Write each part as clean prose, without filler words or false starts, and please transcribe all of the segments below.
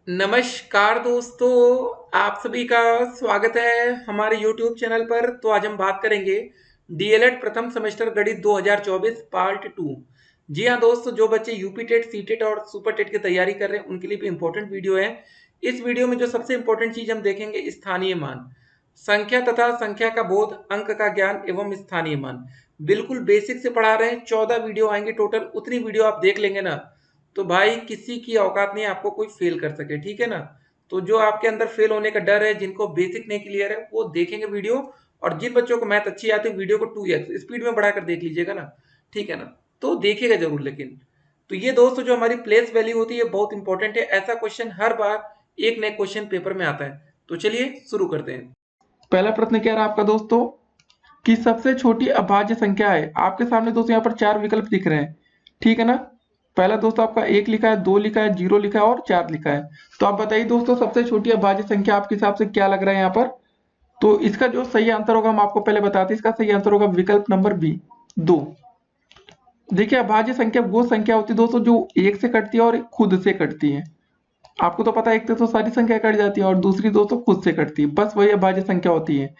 नमस्कार दोस्तों, आप सभी का स्वागत है हमारे YouTube चैनल पर। तो आज हम बात करेंगे डीएलएड प्रथम सेमेस्टर गणित 2024 पार्ट 2। जी हाँ दोस्तों, जो बच्चे यूपी टेट, सी टेट और सुपर टेट की तैयारी कर रहे हैं उनके लिए भी इम्पोर्टेंट वीडियो है। इस वीडियो में जो सबसे इम्पोर्टेंट चीज हम देखेंगे, स्थानीय मान, संख्या तथा संख्या का बोध, अंक का ज्ञान एवं स्थानीय मान। बिल्कुल बेसिक से पढ़ा रहे हैं। 14 वीडियो आएंगे टोटल। उतनी वीडियो आप देख लेंगे ना तो भाई किसी की औकात नहीं है आपको कोई फेल कर सके, ठीक है ना। तो जो आपके अंदर फेल होने का डर है, जिनको बेसिक नहीं क्लियर है, वो देखेंगे वीडियो। और जिन बच्चों को मैथ अच्छी आती है वीडियो को 2x स्पीड में बढ़ाकर देख लीजिएगा ना, ठीक है ना। तो देखिएगा जरूर। लेकिन तो ये दोस्तों, जो हमारी प्लेस वैल्यू होती है बहुत इंपॉर्टेंट है। ऐसा क्वेश्चन हर बार एक नए क्वेश्चन पेपर में आता है। तो चलिए शुरू करते हैं। पहला प्रश्न क्या रहा आपका दोस्तों कि सबसे छोटी अभाज्य संख्या है। आपके सामने दोस्तों यहाँ पर चार विकल्प दिख रहे हैं, ठीक है ना। पहला दोस्तों आपका 1 लिखा है, 2 लिखा है, 0 लिखा है और 4 लिखा है। तो आप बताइए दोस्तों सबसे छोटी अभाज्य संख्या आपके हिसाब से क्या लग रहा है यहाँ पर। तो इसका जो सही आंसर होगा हम आपको पहले बताते हैं। इसका सही आंसर होगा विकल्प नंबर बी, 2। देखिए, अभाज्य संख्या वो संख्या होती है दोस्तों जो एक से कटती है और खुद से कटती है। आपको तो पता है, एक तो सारी संख्या कट जाती है और दूसरी दोस्तों खुद से कटती है, बस वही अभाज्य संख्या होती है।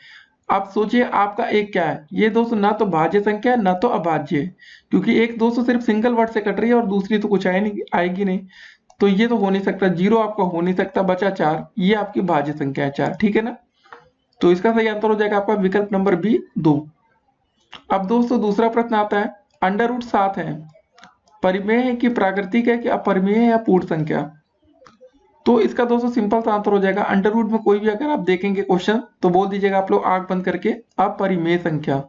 आप सोचिए आपका एक क्या है, ये दोस्तों ना तो भाज्य संख्या है ना तो अभाज्य है, क्योंकि एक दोस्तों सिर्फ सिंगल वर्ड से कट रही है और दूसरी तो कुछ आएगी नहीं। तो ये तो हो नहीं सकता, 0 आपका हो नहीं सकता, बचा 4। ये आपकी भाज्य संख्या है 4, ठीक है ना। तो इसका सही आंसर हो जाएगा आपका विकल्प नंबर बी, 2। अब दोस्तों दूसरा प्रश्न आता है, √7 है, परिमेय है कि प्राकृतिक है कि अपरिमेय है या पूर्ण संख्या। तो इसका दोस्तों सिंपल सा आंसर हो जाएगा, अंडर रूट में कोई भी अगर आप देखेंगे क्वेश्चन तो बोल दीजिएगा आप लोग आंख बंद करके अपरिमेय संख्या।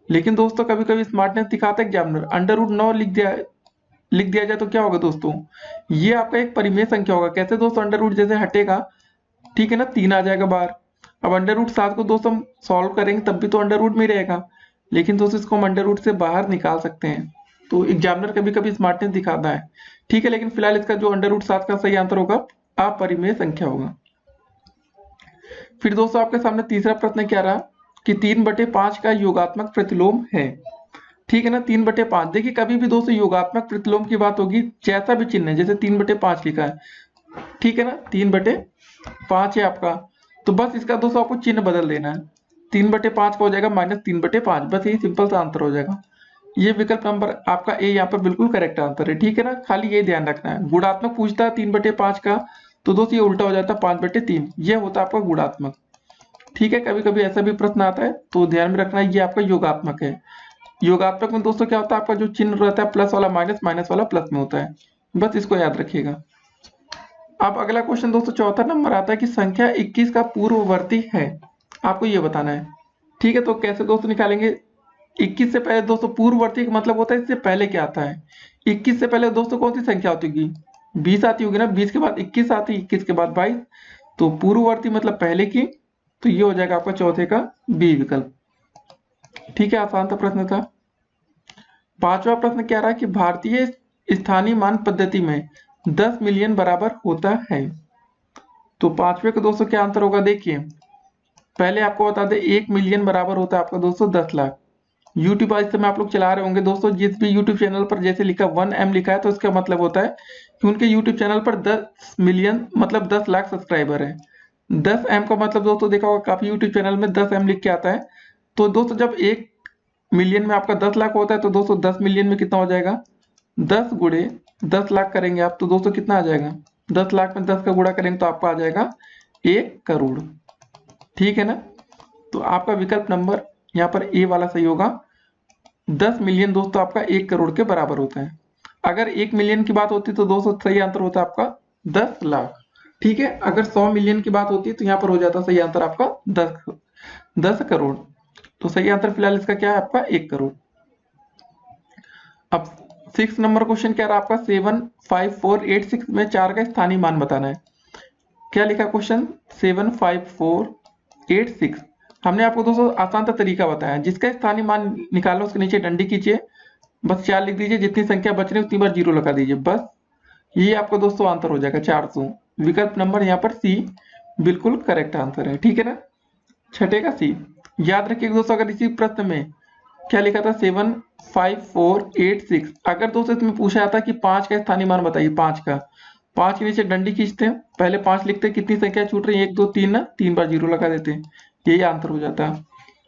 लेकिन दोस्तों कभी कभी स्मार्टनेस दिखाता है एग्जामिनर, अंडर रूट 9 लिख दिया जाए तो क्या होगा दोस्तों, ये आपका एक परिमेय संख्या होगा। कैसे दोस्तों, अंडर रूट जैसे हटेगा, ठीक है ना, 3 आ जाएगा बाहर। अब √7 को दोस्तों हम सॉल्व करेंगे तब भी तो अंडर रूट में ही रहेगा, लेकिन दोस्तों इसको हम अंडर रूट से बाहर निकाल सकते हैं। तो एग्जामिनर कभी कभी स्मार्टनेस दिखाता है, ठीक है। लेकिन फिलहाल इसका जो √7 का सही आंसर होगा अपरिमेय संख्या होगा। फिर दोस्तों आपके सामने तीसरा प्रश्न क्या रहा कि 3/5 का योगात्मक प्रतिलोम है, ठीक है ना। 3/5, देखिए कभी भी दोस्तों योगात्मक प्रतिलोम की बात होगी, जैसा भी चिन्ह है, जैसे 3/5 लिखा है, ठीक है ना, 3/5 है आपका, तो बस इसका दोस्तों आपको चिन्ह बदल देना है। 3/5 का हो जाएगा -3/5, बस यही सिंपल सा आंसर हो जाएगा। ये विकल्प नंबर आपका ए यहाँ पर बिल्कुल करेक्ट आंसर है, ठीक है ना। खाली ये ध्यान रखना है, गुणात्मक पूछता है 3/5 का तो दोस्तों ये उल्टा हो जाता है 5/3, ये होता है आपका गुणात्मक, ठीक है। कभी कभी ऐसा भी प्रश्न आता है तो ध्यान में रखना है, ये आपका योगात्मक है। योगात्मक में दोस्तों क्या होता है, आपका जो चिन्ह रहता है प्लस वाला माइनस, माइनस वाला प्लस में होता है, बस इसको याद रखिएगा। अब अगला क्वेश्चन दोस्तों चौथा नंबर आता है कि संख्या 21 का पूर्ववर्ती है, आपको ये बताना है, ठीक है। तो कैसे दोस्तों निकालेंगे, 21 से पहले दोस्तों पूर्ववर्ती का मतलब होता है इससे पहले क्या आता है। 21 से पहले दोस्तों कौन सी संख्या आती होगी, 20 आती होगी ना, 20 के बाद 21 आती, 21 के बाद 22, तो पूर्ववर्ती मतलब पहले की। तो ये हो जाएगा आपका चौथे का बी विकल्प, ठीक है। आसान सा प्रश्न था। पांचवा प्रश्न क्या रहा कि भारतीय स्थानीय मान पद्धति में 10 मिलियन बराबर होता है। तो पांचवे का दोस्तों क्या आंसर होगा, देखिए पहले आपको बता दें 1 मिलियन बराबर होता है आपका दोस्तों 10 लाख। यूट्यूब आज समय आप लोग चला रहे होंगे दोस्तों, जिस भी यूट्यूब चैनल पर जैसे लिखा 1M लिखा है तो इसका मतलब होता है कि उनके यूट्यूब चैनल पर 10 मिलियन मतलब 10 लाख सब्सक्राइबर है। 10M का मतलब दोस्तों देखा होगा काफी यूट्यूब चैनल में 10M लिख के आता है। तो दोस्तों जब 1 मिलियन में आपका 10 लाख होता है तो दोस्तों 10 मिलियन में कितना हो जाएगा, 10 गुणे 10 लाख करेंगे आप तो दोस्तों कितना आ जाएगा, 10 लाख में 10 का गुणा करेंगे तो आपका आ जाएगा 1 करोड़, ठीक है ना। तो आपका विकल्प नंबर यहाँ पर ए वाला सही होगा। 10 मिलियन दोस्तों आपका 1 करोड़ के बराबर होता है। अगर 1 मिलियन की बात होती तो दोस्तों सही आंसर होता आपका 10 लाख, ठीक है। अगर 100 मिलियन की बात होती तो यहाँ पर हो जाता सही आंसर आपका 10 करोड़। तो सही आंसर फिलहाल इसका क्या है आपका 1 करोड़। अब 6 नंबर क्वेश्चन क्या रहा आपका, 75486 में 4 का स्थानीय मान बताना है। क्या लिखा क्वेश्चन, 75486। हमने आपको दोस्तों आसान सा तरीका बताया, जिसका स्थानीय मान निकालना उसके नीचे डंडी कीजिए, बस 4 लिख दीजिए, जितनी संख्या बच रही है उतनी बार 0 लगा दीजिए, बस ये आपको दोस्तों आंसर हो जाएगा 400। विकल्प नंबर यहाँ पर सी बिल्कुल करेक्ट आंसर है, ठीक है ना। छठे का सी। याद रखिएगा दोस्तों, अगर इसी प्रश्न में क्या लिखा था 75486, अगर दोस्तों इसमें पूछा जाता कि 5 का स्थानीय मान बताइए 5 का, 5 के नीचे डंडी खींचते हैं, पहले 5 लिखते हैं, कितनी संख्या छूट रही है, 1 2 3 ना, 3 बार जीरो लगा देते हैं, यही आंसर हो जाता है।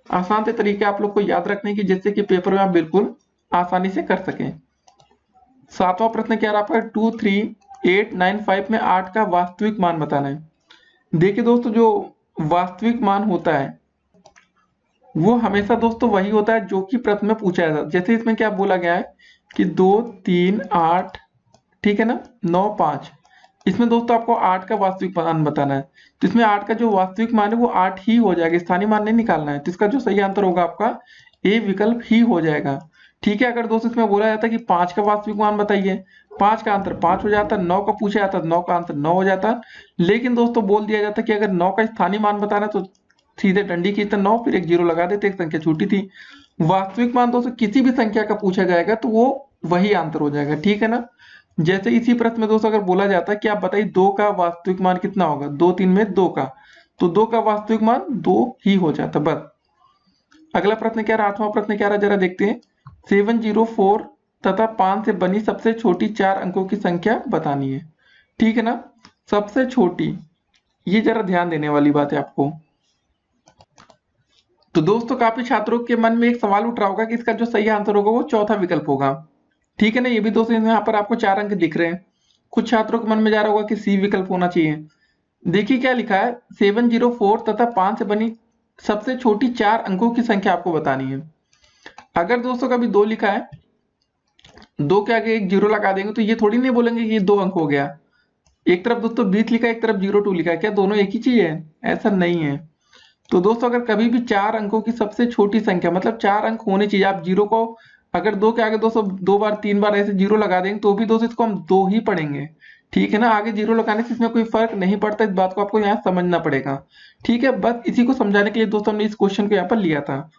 आसान से तरीके आप लोग को याद रखने की, जिससे कि पेपर में आप बिल्कुल आसानी से कर सकें। 7वां प्रश्न क्या रहा आपका, 2 3 8 9 5 में 8 का वास्तविक मान बताना है। देखिए दोस्तों, जो वास्तविक मान होता है वो हमेशा दोस्तों वही होता है जो कि प्रश्न में पूछा जाता है। जैसे इसमें क्या बोला गया है कि 2 3 8, ठीक है ना, 9 5, इसमें दोस्तों आपको 8 का वास्तविक मान बताना है। तो इसमें 8 का जो वास्तविक मान है वो 8 ही हो जाएगा, स्थानीय मान नहीं निकालना है। तो इसका जो सही आंसर होगा आपका ए विकल्प ही हो जाएगा। ठीक है, अगर दोस्तों इसमें बोला जाता कि 5 का वास्तविक मान बताइए, 5 का आंसर 5 हो जाता, 9 का पूछा जाता 9 का आंसर 9 हो जाता। लेकिन दोस्तों बोल दिया जाता कि अगर 9 का स्थानीय मान बताना है तो सीधे डंडी खींचते 9, फिर एक जीरो लगा देते, एक संख्या छूटी थी। वास्तविक मान दोस्तों किसी भी संख्या का पूछा जाएगा तो वो वही आंसर हो जाएगा, ठीक है ना। जैसे इसी प्रश्न में दोस्तों अगर बोला जाता है कि आप बताइए 2 का वास्तविक मान कितना होगा, 2 3 में 2 का, तो 2 का वास्तविक मान 2 ही हो जाता बस। अगला प्रश्न क्या रहा, 8वां प्रश्न क्या रहा, जरा देखते हैं। 704 तथा 5 से बनी सबसे छोटी 4 अंकों की संख्या बतानी है, ठीक है ना। सबसे छोटी, ये जरा ध्यान देने वाली बात है आपको। तो दोस्तों काफी छात्रों के मन में एक सवाल उठ रहा होगा कि इसका जो सही आंसर होगा वो चौथा विकल्प होगा, ठीक है ना। ये भी दोस्तों यहाँ पर आपको 4 अंक दिख रहे हैं। कुछ छात्रों के मन में जा रहा होगा कि सी विकल्प होना चाहिए। देखिए क्या लिखा है, 704 तथा 5 से बनी सबसे छोटी 4 अंकों की संख्या आपको बतानी है। अगर दोस्तों कभी 2 लिखा है, 2 के आगे एक जीरो लगा देंगे तो ये थोड़ी नहीं बोलेंगे कि ये 2 अंक हो गया। एक तरफ दोस्तों 20 लिखा है, एक तरफ 02 लिखा है, क्या दोनों एक ही चीज है? ऐसा नहीं है। तो दोस्तों अगर कभी भी 4 अंकों की सबसे छोटी संख्या, मतलब 4 अंक होने चाहिए, आप जीरो को अगर 2 के आगे दोस्तों 2 बार 3 बार ऐसे जीरो लगा देंगे तो भी दोस्तों इसको हम 2 ही पढ़ेंगे, ठीक है ना। आगे जीरो लगाने से इसमें कोई फर्क नहीं पड़ता, इस बात को आपको यहाँ समझना पड़ेगा, ठीक है। बस इसी को समझाने के लिए दोस्तों हमने इस क्वेश्चन को यहाँ पर लिया था।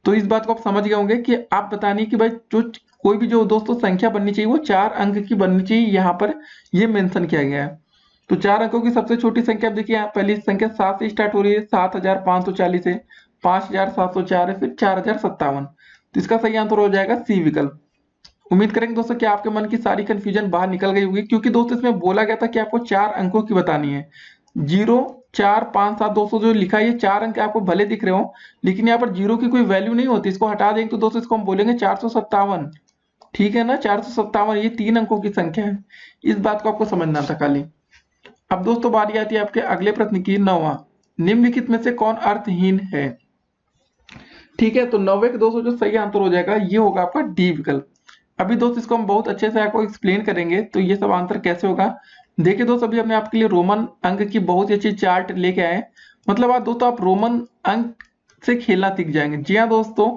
तो इस बात को आप समझ गए होंगे कि आप बतानी कि भाई जो कोई भी जो दोस्तों संख्या बननी चाहिए वो 4 अंक की बननी चाहिए, यहाँ पर ये मेंशन किया गया है। तो 4 अंकों की सबसे छोटी संख्या, आप देखिए यहाँ पहली संख्या 7 से स्टार्ट हो रही है, 7540 है, 5704 है, फिर 4057। तो इसका सही आंसर हो जाएगा सी विकल्प। उम्मीद करेंगे दोस्तों कि आपके मन की सारी कंफ्यूजन बाहर निकल गई होगी, क्योंकि दोस्तों इसमें बोला गया था कि आपको 4 अंकों की बतानी है। 0 4 5 7 दोस्तों जो लिखा है ये 4 अंक आपको भले दिख रहे हो, लेकिन यहाँ पर जीरो की कोई वैल्यू नहीं होती। इसको हटा देंगे तो दोस्तों इसको हम बोलेंगे 457, ठीक है ना। 457 ये 3 अंकों की संख्या है, इस बात को आपको समझना था खाली। अब दोस्तों बारी आती है आपके अगले प्रश्न की, 9वां। निम्नलिखित में से कौन अर्थहीन है, ठीक है। तो 9वें के दोस्तों जो सही आंसर हो जाएगा ये होगा आपका डी विकल्प। अभी दोस्तों इसको हम बहुत अच्छे से आपको एक्सप्लेन करेंगे, तो ये सब आंसर कैसे होगा। देखिए दोस्तों अभी हमने आपके लिए रोमन अंक की बहुत ही अच्छी चार्ट लेके आए, मतलब आज दोस्तों आप रोमन अंक से खेलना सीख जाएंगे। जी हाँ दोस्तों,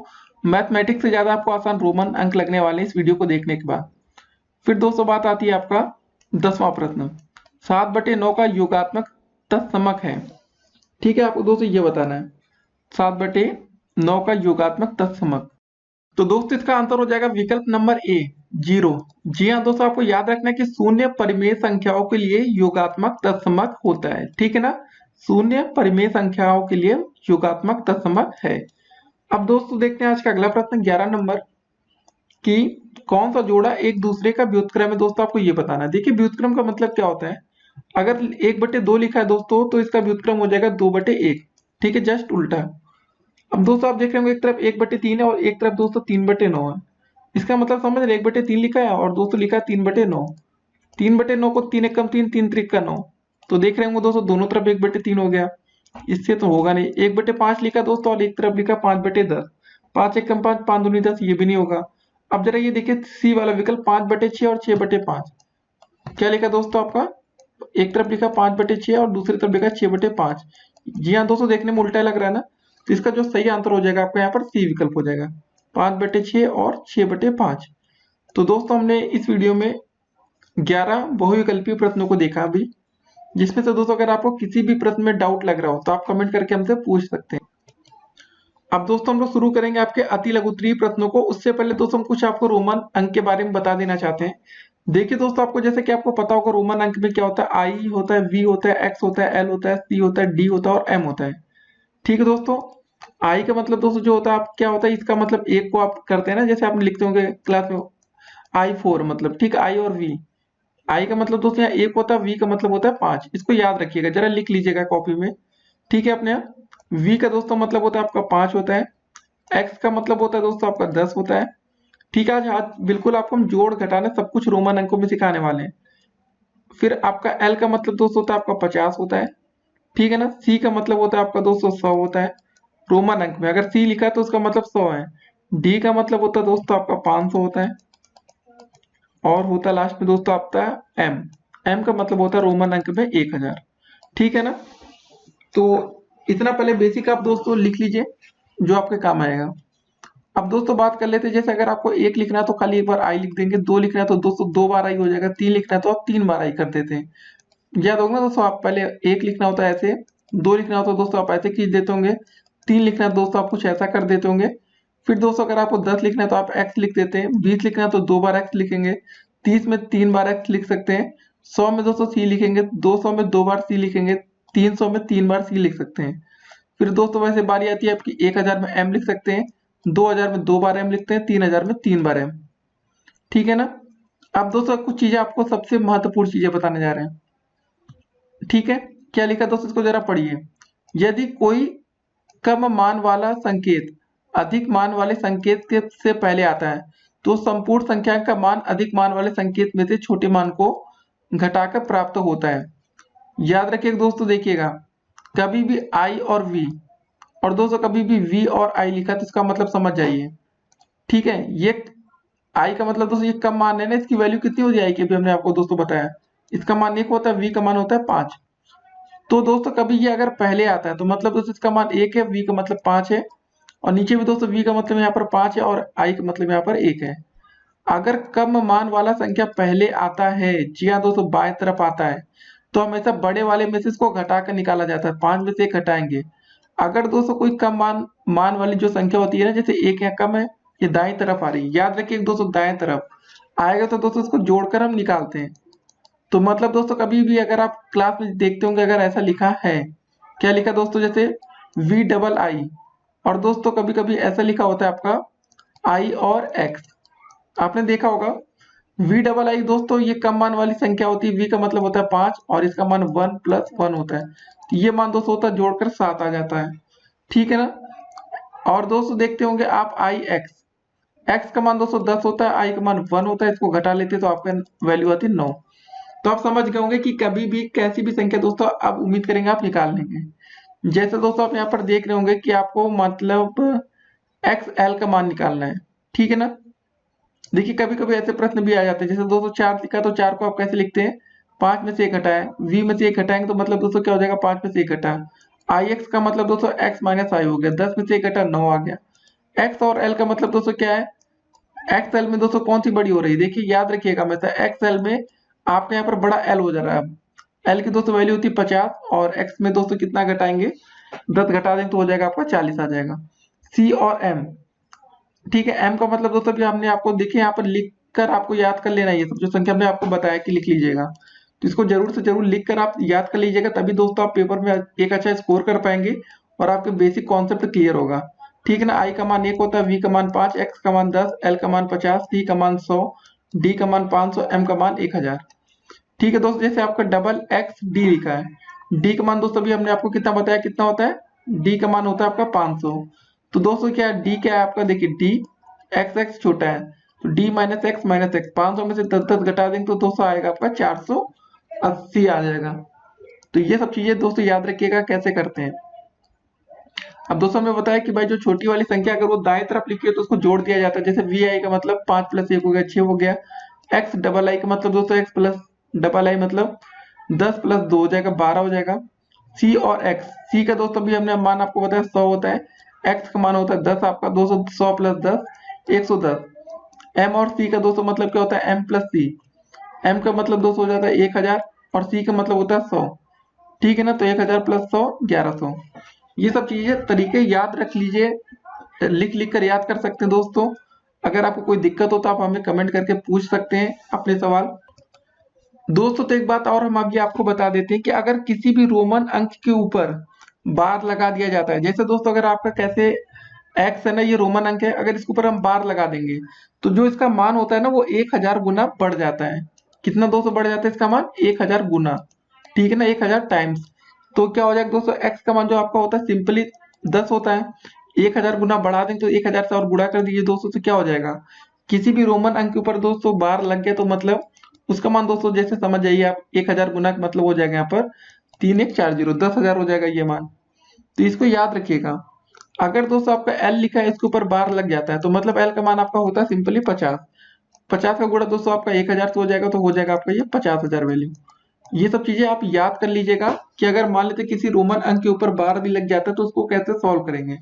मैथमेटिक्स से ज्यादा आपको आसान रोमन अंक लगने वाले हैं इस वीडियो को देखने के बाद। फिर दोस्तों बात आती है आपका 10वां प्रश्न, 7/9 का योगात्मक तत्समक है, ठीक है। आपको दोस्तों ये बताना है 7/9 का योगात्मक तत्समक। तो दोस्तों इसका आंसर हो जाएगा विकल्प नंबर ए, 0। जी हाँ दोस्तों, आपको याद रखना है कि शून्य परिमेय संख्याओं के लिए योगात्मक तत्समक होता है, ठीक है ना। शून्य परिमेय संख्याओं के लिए योगात्मक तत्समक है। अब दोस्तों देखते हैं आज का अगला प्रश्न 11 नंबर की, कौन सा जोड़ा एक दूसरे का व्युत्क्रम है। दोस्तों आपको ये बताना है। देखिए व्युत्क्रम का मतलब क्या होता है, अगर 1/2 लिखा है दोस्तों तो इसका व्युत्क्रम हो जाएगा 2/1, ठीक है, जस्ट उल्टा। अब दोस्तों आप देख रहे होंगे एक तरफ 1/3 है और एक तरफ दोस्तों 3/9 है। इसका मतलब समझ रहे, 1/3 लिखा है और दोस्तों लिखा है 3/9। 3/9 को 3 एकम 3, 3 त्रिक का 9, तो देख रहे होंगे दोस्तों दोनों तरफ 1/3 हो गया। इससे तो होगा नहीं। 1/5 लिखा दोस्तों और एक तरफ लिखा 5/10, 5 एकम 5, 5 दूनी 10, ये भी नहीं होगा। अब जरा ये देखिए सी वाला विकल्प 5/6 और 6/5, क्या लिखा दोस्तों आपका, एक तरफ लिखा 5/6 और दूसरी तरफ लिखा 6/5। जी हाँ दोस्तों, देखने में उल्टा लग रहा है ना। तो इसका जो सही आंसर हो जाएगा आपका यहाँ पर सी विकल्प हो जाएगा, 5/6 और 6/5। तो दोस्तों हमने इस वीडियो में 11 बहुविकल्पीय प्रश्नों को देखा अभी, जिसमें से दोस्तों अगर आपको किसी भी प्रश्न में डाउट लग रहा हो तो आप कमेंट करके हमसे पूछ सकते हैं। अब दोस्तों हम लोग शुरू करेंगे आपके अति लघुत्तरीय प्रश्नों को। उससे पहले दोस्तों हम कुछ आपको रोमन अंक के बारे में बता देना चाहते हैं। देखिए दोस्तों, आपको जैसे कि आपको पता होगा रोमन अंक में क्या होता है, आई होता है, वी होता है, एक्स होता है, एल होता है, सी होता है, डी होता है और एम होता है, ठीक है दोस्तों। आई का मतलब दोस्तों जो होता है आप क्या होता है, इसका मतलब एक को आप करते हैं ना, जैसे आप लिखते होंगे क्लास में I4 मतलब, ठीक, आई और वी। आई का मतलब दोस्तों यहाँ 1 होता है, वी का मतलब होता है 5। इसको याद रखिएगा, जरा लिख लीजिएगा कॉपी में। ठीक है अपने यहाँ वी का दोस्तों मतलब होता है आपका 5 होता है, एक्स का मतलब होता है दोस्तों आपका 10 होता है। ठीक है, आज बिल्कुल आपको हम जोड़ घटाने सब कुछ रोमन अंकों में सिखाने वाले हैं। फिर आपका एल का मतलब दोस्तों होता है आपका 50 होता है। ठीक है ना, सी का मतलब होता है आपका दोस्तों 100 होता है रोमन अंक में, अगर सी लिखा है तो उसका मतलब 100 है। डी का मतलब होता है दोस्तों आपका 500 होता है, और होता है लास्ट में दोस्तों आपका एम। एम का मतलब होता है रोमन अंक में 1000। ठीक है ना, तो इतना पहले बेसिक आप दोस्तों लिख लीजिए जो आपके काम आएगा। अब दोस्तों बात कर लेते हैं, जैसे अगर आपको 1 लिखना है तो खाली एक बार आई लिख देंगे, 2 लिखना है तो दोस्तों 2 बार आई हो जाएगा, 3 लिखना है तो आप 3 बार आई कर देते हैं। याद होगा ना दोस्तों, आप पहले 1 लिखना होता है ऐसे, 2 लिखना होता है दोस्तों आप ऐसे खींच देते होंगे, 3 लिखना है दोस्तों आप कुछ ऐसा कर देते होंगे। फिर दोस्तों अगर आपको 10 लिखना है तो आप एक्स लिख देते हैं, 20 लिखना है तो 2 बार एक्स लिखेंगे, 30 में 3 बार एक्स लिख सकते हैं, 100 में दोस्तों सी लिखेंगे, 200 में 2 बार सी लिखेंगे, 300 में 3 बार सी लिख सकते हैं। फिर दोस्तों वैसे बारी आती है आपकी 1000 में एम लिख सकते हैं, 2000 में 2 बार एम लिखते हैं, 3000 में 3 बार एम। ठीक है ना। अब दोस्तों कुछ चीजें आपको सबसे महत्वपूर्ण चीजें बताने जा रहे हैं। ठीक है, क्या लिखा दोस्तों इसको जरा पढ़िए। यदि कोई कम मान वाला संकेत अधिक मान वाले संकेत के से पहले आता है तो संपूर्ण संख्या का मान अधिक मान वाले संकेत में से छोटे मान को घटाकर प्राप्त होता है। याद रखिए दोस्तों, देखिएगा कभी भी आई और वी, और दोस्तों कभी भी वी और आई लिखा तो इसका मतलब समझ जाइए। ठीक है, ये आई का मतलब दोस्तों ये कम मान है ना, इसकी वैल्यू कितनी हो जाएगी अभी हमने आपको दोस्तों बताया, इसका मान 1 होता है, वी का मान होता है 5। तो दोस्तों कभी ये अगर पहले आता है तो मतलब दोस्तों इसका मान 1 है, वी का मतलब 5 है, और नीचे भी दोस्तों वी का मतलब यहाँ पर 5 है और आई का मतलब यहाँ पर 1 है। अगर कम मान वाला संख्या पहले आता है, जी हाँ दोस्तों बाएं तरफ आता है, तो हमेशा बड़े वाले में से इसको घटा कर निकाला जाता है, 5 में से 1 घटाएंगे। अगर दोस्तों कोई कम मान वाली जो संख्या होती है ना, जैसे 1 या कम है, ये दाएं तरफ आ रही है, याद रखिए दोस्तों दाएं तरफ आएगा तो दोस्तों इसको जोड़कर हम निकालते हैं। तो मतलब दोस्तों कभी भी अगर आप क्लास में देखते होंगे अगर ऐसा लिखा है, क्या लिखा दोस्तों, जैसे वी डबल आई, और दोस्तों कभी कभी ऐसा लिखा होता है आपका आई और एक्स, आपने देखा होगा। वी डबल आई दोस्तों ये कम मान वाली संख्या होती है, वी का मतलब होता है 5 और इसका मान 1 प्लस 1 होता है, तो ये मान दोस्तों होता है जोड़कर 7 आ जाता है। ठीक है ना। और दोस्तों देखते होंगे आप आई एक्स, एक्स का मान दोस्तों 10 होता है, आई का मान 1 होता है, इसको घटा लेते तो आपका वैल्यू आती है 9। तो आप समझ गए होंगे कि कभी भी कैसी भी संख्या दोस्तों आप उम्मीद करेंगे आप निकाल लेंगे। जैसे दोस्तों आप यहाँ पर देख रहे होंगे कि आपको मतलब एक्स एल का मान निकालना है। ठीक है ना। देखिए कभी कभी ऐसे प्रश्न भी आ जाते हैं, जैसे दोस्तों 4 लिखा तो 4 को आप कैसे लिखते हैं, 5 में से 1 घटाए, वी में से 1 घटाएंगे तो मतलब दोस्तों क्या हो जाएगा, 5 में से 1 घटा, आई एक्स का मतलब दोस्तों एक्स माइनस आई हो गया, 10 में से 1 घटा 9 आ गया। एक्स और एल का मतलब दोस्तों क्या है, एक्स एल में दोस्तों कौन सी बड़ी हो रही है, देखिए याद रखिएगा हमेशा एक्स एल में आपके यहाँ पर बड़ा एल हो जा रहा है। एल की दोस्तों वैल्यू होती है 50, और एक्स में दोस्तों कितना घटाएंगे, 10 घटा देंगे तो हो जाएगा आपका 40 आ जाएगा। सी और एम, ठीक है, एम का मतलब दोस्तों भी हमने आपको देखिए यहाँ पर लिख कर आपको याद कर लेना है, ये सब जो संख्या हमने आपको बताया कि लिख लीजिएगा, तो इसको जरूर से जरूर लिख कर आप याद कर लीजिएगा, तभी दोस्तों आप पेपर में एक अच्छा स्कोर कर पाएंगे और आपके बेसिक कॉन्सेप्ट क्लियर होगा। ठीक है ना। आई का मान 1 होता है, वी का मान 5, एक्स का मान 10, एल का मान 50, सी का मान 100, डी का मान 500, एम का मान 1000। ठीक है दोस्तों, जैसे आपका डबल एक्स डी लिखा है, डी का मान दोस्तों अभी हमने आपको कितना बताया, कितना होता है, डी का मान होता है आपका 500। तो दोस्तों क्या है, डी क्या है आपका, देखिए डी एक्स एक्स छोटा है, तो डी माइनस एक्स, 500 में से 10 घटा देंगे तो 200 आएगा आपका 480 आ जाएगा। तो ये सब चीजें दोस्तों याद रखिएगा कैसे करते हैं। अब दोस्तों हमें बताया कि भाई जो छोटी वाली संख्या अगर वो दाएं तरफ लिखी है तो उसको जोड़ दिया जाता है, जैसे वी आई का मतलब 5 प्लस 1 हो गया 6 हो गया, एक्स डबल आई का मतलब दोस्तों एक्स प्लस डबल आई मतलब 10 प्लस 2 हो जाएगा 12 हो जाएगा। सी और एक्स, सी का दोस्तों भी हमने मान आपको बताया 100 होता है, एक्स का मान होता है 10 आपका, 200 100 प्लस 10 110। एम और सी का दोस्तों मतलब क्या होता है, एम प्लस सी, एम का मतलब दोस्तों हो जाता है 1000 और सी का मतलब होता है 100। ठीक है ना, तो 1000 प्लस 100 1100। ये सब चीजें तरीके याद रख लीजिए, लिख लिख कर याद कर सकते हैं दोस्तों। अगर आपको कोई दिक्कत हो तो आप हमें कमेंट करके पूछ सकते हैं अपने सवाल। दोस्तों तो एक बात और हम अभी आपको बता देते हैं कि अगर किसी भी रोमन अंक के ऊपर बार लगा दिया जाता है, जैसे दोस्तों अगर आपका कैसे एक्स है ना, ये रोमन अंक है, अगर इसके ऊपर हम बार लगा देंगे तो जो इसका मान होता है ना वो 1000 गुना बढ़ जाता है। कितना दोस्तों बढ़ जाता है इसका मान 1000 गुना, ठीक है ना, 1000 टाइम्स। तो क्या हो जाएगा दोस्तों, एक्स का मान जो आपका होता है सिंपली 10 होता है, 1000 गुना बढ़ा देंगे तो 1000 से और गुणा कर दीजिए दोस्तों, तो क्या हो जाएगा, किसी भी रोमन अंक के ऊपर दोस्तों बार लग गया तो मतलब उसका मान दोस्तों जैसे समझ जाइए आप, 1000 गुना का मतलब हो जाएगा यहाँ पर 3140, 10,000 हो जाएगा ये मान। तो इसको याद रखिएगा। अगर दोस्तों आपका एल लिखा है इसके ऊपर बार लग जाता है तो मतलब एल का मान आपका होता है सिंपली 50। 50 का गुणा दोस्तों आपका 1000 से हो जाएगा तो हो जाएगा आपका ये 50,000 वैल्यू। ये सब चीजें आप याद कर लीजिएगा कि अगर मान लेते किसी रोमन अंक के ऊपर बार भी लग जाता है तो उसको कैसे सॉल्व करेंगे।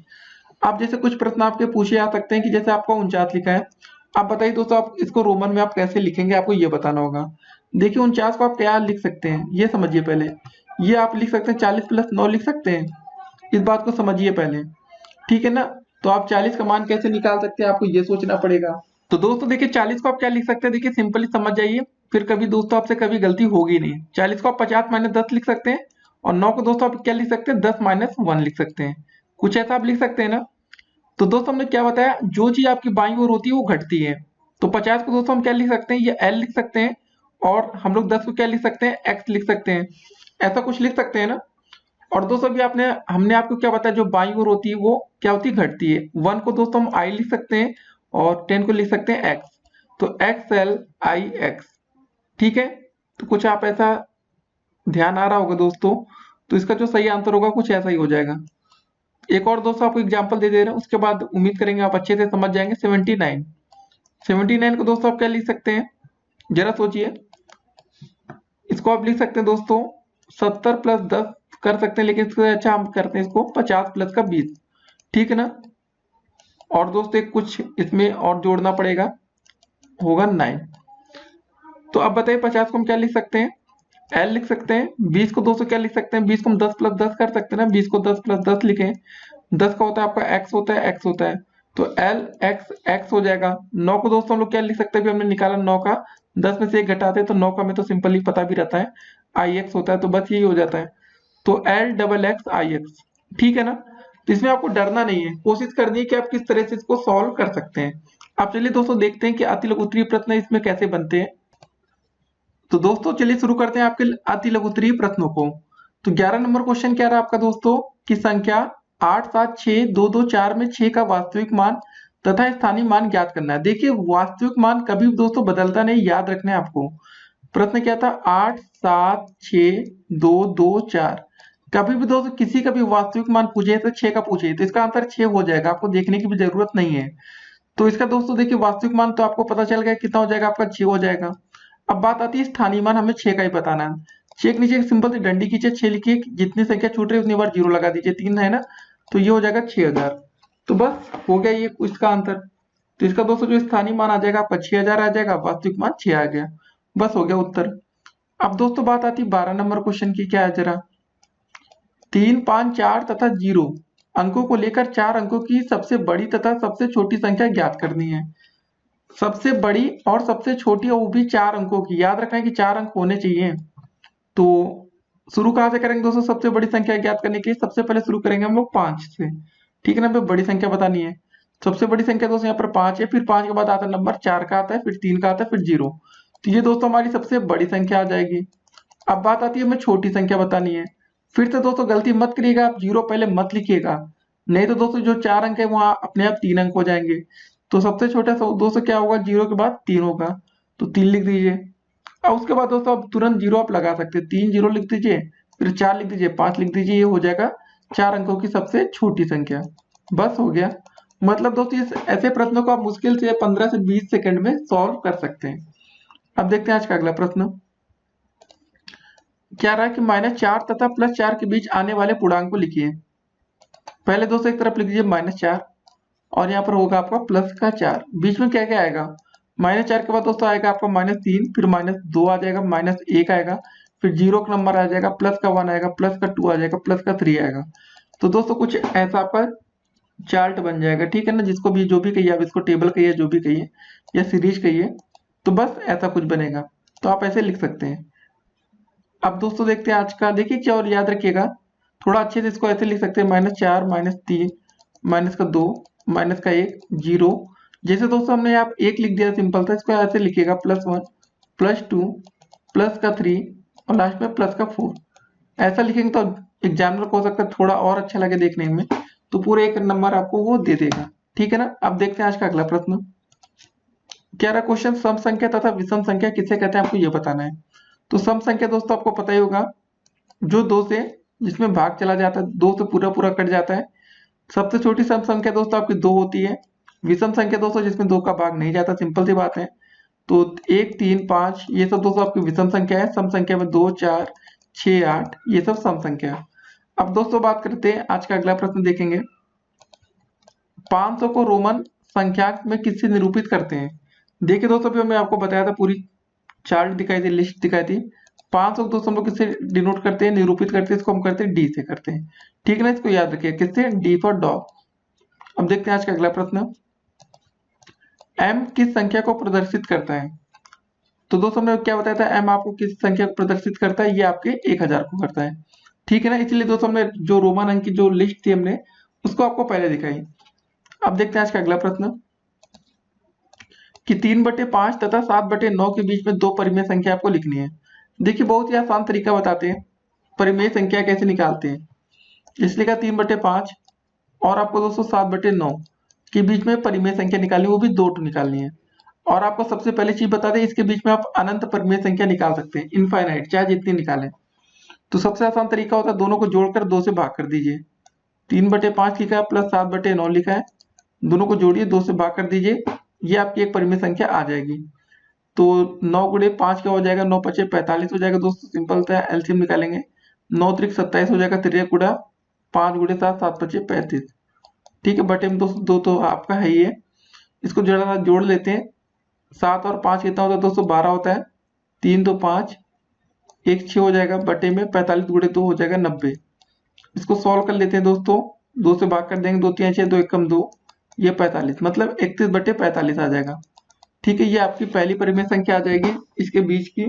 आप जैसे कुछ प्रश्न आपके पूछे जा सकते हैं कि जैसे आपका 49 लिखा है, आप बताइए दोस्तों आप इसको रोमन में आप कैसे लिखेंगे, आपको ये बताना होगा। देखिए 49 को आप क्या लिख सकते हैं ये समझिए पहले। ये आप लिख सकते हैं 40 प्लस 9 लिख सकते हैं, इस बात को समझिए पहले, ठीक है ना। तो आप 40 का मान कैसे निकाल सकते हैं आपको ये सोचना पड़ेगा। तो दोस्तों देखिए 40 को आप क्या लिख सकते हैं, देखिए सिंपली समझ जाइए, फिर कभी दोस्तों आपसे कभी गलती होगी नहीं। 40 को आप 50 माइनस 10 लिख सकते हैं, और 9 को दोस्तों आप क्या लिख सकते हैं, 10 माइनस 1 लिख सकते हैं, कुछ ऐसा आप लिख सकते हैं ना। तो दोस्तों हमने क्या बताया, जो चीज आपकी बाईं ओर होती है वो घटती है। तो 50 को दोस्तों हम क्या लिख सकते हैं, ये एल लिख सकते हैं, और हम लोग 10 को क्या लिख सकते हैं, एक्स लिख सकते हैं, ऐसा कुछ लिख सकते हैं ना। और दोस्तों अभी हमने आपको क्या बताया, जो बाईं ओर होती है वो क्या होती है, घटती है। 1 को दोस्तों हम आई लिख सकते हैं, और 10 को लिख सकते हैं एक्स, तो एक्स एल आई एक्स, ठीक है। तो कुछ आप ऐसा ध्यान आ रहा होगा दोस्तों, तो इसका जो सही आंसर होगा कुछ ऐसा ही हो जाएगा। एक और दोस्तों आपको एग्जांपल दे दे रहे हैं, उसके बाद उम्मीद करेंगे आप अच्छे से समझ जाएंगे। 79, 79 को दोस्तों आप क्या लिख सकते हैं, जरा सोचिए। इसको आप लिख सकते हैं दोस्तों 70 प्लस 10 कर सकते हैं, लेकिन इससे अच्छा हम करते हैं इसको 50 प्लस का 20, ठीक है ना। और दोस्तों एक कुछ इसमें और जोड़ना पड़ेगा, होगा 9। तो अब बताइए 50 को हम क्या लिख सकते हैं, एल लिख सकते हैं। 20 को दोस्तों क्या लिख सकते हैं, 20 को हम 10 प्लस 10 कर सकते हैं ना, 20 को 10 प्लस 10 लिखें, 10 का होता है आपका एक्स होता है, एक्स होता है, तो एल एक्स एक्स हो जाएगा। 9 को दोस्तों हम लोग क्या लिख सकते हैं, अभी हमने निकाला 9 का, 10 में से 1 घटाते हैं तो 9 का हमें तो सिंपली पता भी रहता है आई एक्स होता है, तो बस यही हो जाता है। तो एल डबल एक्स आई एक्स, ठीक है ना। तो इसमें आपको डरना नहीं है, कोशिश करनी है कि आप किस तरह से इसको सॉल्व कर सकते हैं। आप चलिए दोस्तों देखते हैं कि अति लघु उत्तरीय प्रश्न इसमें कैसे बनते हैं। तो दोस्तों चलिए शुरू करते हैं आपके अति लघु उत्तरीय प्रश्नों को। तो 11 नंबर क्वेश्चन क्या रहा आपका दोस्तों, कि संख्या 876,224 में 6 का वास्तविक मान तथा स्थानीय मान ज्ञात करना है। देखिए वास्तविक मान कभी भी दोस्तों बदलता नहीं, याद रखना है आपको। प्रश्न क्या था, 876,224, कभी भी दोस्तों किसी का भी वास्तविक मान पूछे तो 6 का पूछे तो इसका आंसर 6 हो जाएगा, आपको देखने की भी जरूरत नहीं है। तो इसका दोस्तों देखिए वास्तविक मान तो आपको पता चल गया कितना हो जाएगा, आपका 6 हो जाएगा। अब बात आती है स्थानीय मान, हमें 6 का ही बताना है। 6 के नीचे एक सिंपल सी डंडी खींचे, 6 लिखिए, जितनी संख्या छूट रही है उतनी बार 0 लगा दीजिए, 3 है ना, तो ये हो जाएगा 6000। तो बस हो गया ये इसका आंसर। तो इसका दोस्तों जो स्थानीय मान आ जाएगा आपका 6000 आ जाएगा, वास्तविक मान 6 आ गया, बस हो गया उत्तर। अब दोस्तों बात आती है 12 नंबर क्वेश्चन की, क्या है जरा, 3, 5, 4 तथा 0 अंकों को लेकर 4 अंकों की सबसे बड़ी तथा सबसे छोटी संख्या ज्ञात करनी है। सबसे बड़ी और सबसे छोटी, और वो भी 4 अंकों की, याद रखना है कि 4 अंक होने चाहिए। तो शुरू कहां से करेंगे दोस्तों, सबसे बड़ी संख्या ज्ञात करने के लिए सबसे पहले शुरू करेंगे हम लोग 5 से, ठीक है ना, हमें बड़ी संख्या बतानी है। सबसे बड़ी संख्या दोस्तों यहाँ पर 5 है, फिर 5 के बाद आता है नंबर 4 का आता है, फिर 3 का आता है, फिर 0। तो ये दोस्तों हमारी सबसे बड़ी संख्या आ जाएगी। अब बात आती है हमें छोटी संख्या बतानी है। फिर से दोस्तों गलती मत करिएगा, आप 0 पहले मत लिखिएगा, नहीं तो दोस्तों जो 4 अंक है वहां अपने आप 3 अंक हो जाएंगे। तो सबसे छोटा दोस्तों क्या होगा, 0 के बाद 3 होगा, तो 3 लिख दीजिए। अब उसके बाद दोस्तों आप तुरंत 0 आप लगा सकते हैं, 3 0 लिख दीजिए, फिर 4 लिख दीजिए, 5 लिख दीजिए, ये हो जाएगा 4 अंकों की सबसे छोटी संख्या, बस हो गया। मतलब दोस्तों इस ऐसे प्रश्नों को आप मुश्किल से 15 से 20 सेकंड में सॉल्व कर सकते हैं। अब देखते हैं आज का अगला प्रश्न क्या रहा है, कि -4 तथा +4 के बीच आने वाले पूर्णांक को लिखिए। पहले दोस्तों एक तरफ लिख दीजिए -4, और यहाँ पर होगा आपका प्लस का 4, बीच में क्या क्या आएगा, -4 के बाद दोस्तों आएगा आपका -3, फिर -2 आ जाएगा, -1 आएगा, फिर 0 का नंबर आ जाएगा, प्लस का 1 आएगा, प्लस का 2 आ जाएगा, प्लस का 3 आएगा। तो दोस्तों कुछ ऐसा आपका चार्ट बन जाएगा, ठीक है ना, जिसको भी जो भी कहिए आप, इसको टेबल कहिए, जो भी कहिए, या सीरीज कहिए, तो बस ऐसा कुछ बनेगा। तो आप ऐसे लिख सकते हैं। अब दोस्तों देखते हैं आज का, देखिए क्या और याद रखिएगा, थोड़ा अच्छे से इसको ऐसे लिख सकते हैं, -4, -3, -2, -1, 0। जैसे दोस्तों हमने यहाँ 1 लिख दिया सिंपल था, इसको ऐसे लिखिएगा +1, +2, प्लस का 3 और लास्ट में प्लस का 4। ऐसा लिखेंगे तो एग्जामिनर को हो सकता है थोड़ा और अच्छा लगे देखने में, तो पूरे एक नंबर आपको वो दे देगा। ठीक है ना। अब देखते हैं आज का अगला प्रश्न। 11 क्वेश्चन, सम संख्या तथा विषम संख्या किसे कहते हैं, आपको ये बताना है। तो सम संख्या दोस्तों आपको पता ही होगा, जो दो से जिसमें भाग चला जाता है, दो से पूरा पूरा कट जाता है। सबसे छोटी सम संख्या दोस्तों आपकी 2 होती है। विषम संख्या दोस्तों जिसमें 2 का भाग नहीं जाता, सिंपल सी बात है। तो 1, 3, 5 ये सब दोस्तों आपकी विषम संख्या है। सम संख्या में 2, 4, 6, 8 ये सब सम संख्या है। अब दोस्तों बात करते हैं, आज का अगला प्रश्न देखेंगे। 500 को रोमन संख्याक में किससे निरूपित करते हैं। देखिए दोस्तों, अभी मैं आपको बताया था, पूरी चार्ट दिखाई थी, लिस्ट दिखाई थी। 500 को दोस्तों हम लोग किससे डिनोट करते हैं, निरूपित करते हैं, इसको हम करते हैं डी से करते हैं। ठीक है ना, इसको याद रखिए, किससे, डी फॉर डॉग। अब देखते हैं आज का अगला प्रश्न। एम किस संख्या को प्रदर्शित करता है। तो दोस्तों हमने क्या बताया था, एम आपको किस संख्या को प्रदर्शित करता है, ये आपके 1000 को करता है। ठीक है ना, इसलिए दोस्तों हमने जो रोमन अंक की जो लिस्ट थी हमने उसको आपको पहले दिखाई। अब देखते हैं आज का अगला प्रश्न कि 3/5 तथा 7/9 के बीच में दो परिमेय संख्या आपको लिखनी है। देखिए बहुत ही आसान तरीका बताते हैं, परिमेय संख्या कैसे निकालते हैं। इसलिए का 3/5 और आपको दोस्तों 7/9 के बीच में परिमेय संख्या निकालनी, वो भी 2 निकालनी है। और आपको सबसे पहले चीज बता दें, इसके बीच में आप अनंत परिमेय संख्या निकाल सकते हैं, इनफाइनाइट, चाहे जितनी निकालें। तो सबसे आसान तरीका होता है, दोनों को जोड़कर 2 से भाग कर दीजिए। 3/5 लिखा है प्लस 7/9 लिखा है, दोनों को जोड़िए, 2 से भाग कर दीजिए, ये आपकी एक परिमेय संख्या आ जाएगी। तो 9 गुणे 5 क्या हो जाएगा, 9 5 45 हो जाएगा दोस्तों। सिंपल था, एलसीएम निकालेंगे, 9 त्रिक 27 हो जाएगा, 3 गुणा 5 गुणे 7 7 5 35। ठीक है, बटे में दोस्तों 2 तो आपका है ही है, इसको जरा जोड़ लेते हैं। 7 और 5 कितना होता है दोस्तों, 12 होता है। 3 तो 5, 1 6 हो जाएगा, बटे में 45 गुणे 2 हो जाएगा 90। इसको सॉल्व कर लेते हैं दोस्तों, 2 से भाग कर देंगे, 2 3 6 2 1 2, ये 45, मतलब 31/45 आ जाएगा। ठीक है, ये आपकी पहली परिमेय संख्या आ जाएगी इसके बीच की।